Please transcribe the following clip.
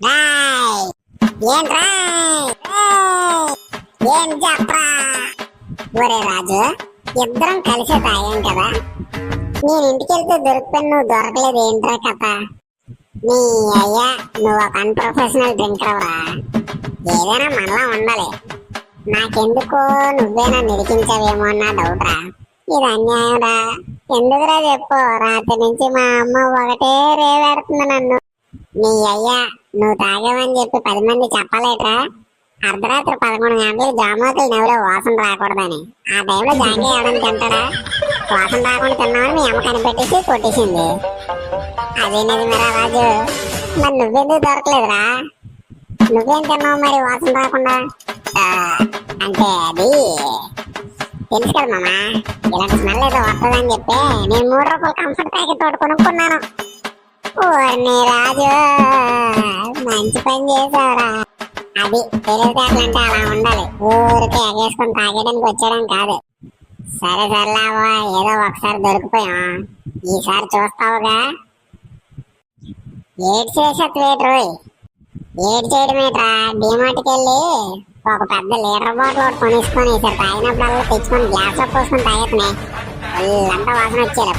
రాయ్ ఏం ఏం చెప్పరా? ఒరే రాజు, ఇద్దరం కలిసి తాగాం కదా, నేను ఇంటికి వెళ్తే దొరికిపోయి నువ్వు దొరకలేదు, ఏంట్రా కథ? నీ అయ్యా, నువ్వు ఒక అన్ప్రొఫెషనల్ డ్రింకర్ రా. ఏదైనా మనలా ఉండాలి. నాకెందుకో నువ్వే నన్ను ఇరికించావేమో అన్న డౌట్ రా. ఇది అన్యాయం రా. ఎందుకురా చెప్పు, రాత్రి నుంచి మా అమ్మ ఒకటే రేవేడుతుంది నన్ను. నీ అయ్యా, నువ్వు తాగావని చెప్పి 10 మంది చెప్పలేట్రా? అర్ధరాత్రి 11 గంటలకు జామోతులు నెవలో వాసన రాకూడదని. ఆ టైంలో జాంగే ఎవడని తింటాడా? వాసన రాకుండా తిన్నామని మీ అమ్మ కనిపెట్టేసి కొట్టేసింది. అదే నిజమేరా రాజు. మరి నువ్వెందుకు దొరకలేదురా? నువ్వేం తిన్నావు మరి వాసన రాకుండా? అంటే అది తెలుసు కదా మామా, ఇలాంటి స్మెల్ ఏదో వస్తుందని చెప్పి నేను 3 రూపాయలు కంఫర్ట్ ప్యాకెట్ తోటి కొనుక్కున్నాను. ఓర్ని రాజు, మంచి పని చేసావురా. అది తెలివితేటలంటే అలా ఉండాలి. ఊరికే ఎగేసుకొని తాగేయడానికి వచ్చేయడం కాదు. సరే సర్లావా, ఏదో ఒకసారి దొరికిపోయాం, ఈసారి చూస్తావుగా. ఏడు చేసేట్రోయ్, ఏడు చేయడమేట్రా. డిమార్ట్కి వెళ్ళి ఒక పెద్ద లీటర్ బాటిల్ ఒకటి కొనేసుకొని ఈసారి తాగినప్పుడల్లా తెచ్చుకొని గ్లాస్ లో పోసుకొని తాగేస్తున్నాయి. వాళ్ళంతా వాసన వచ్చారు.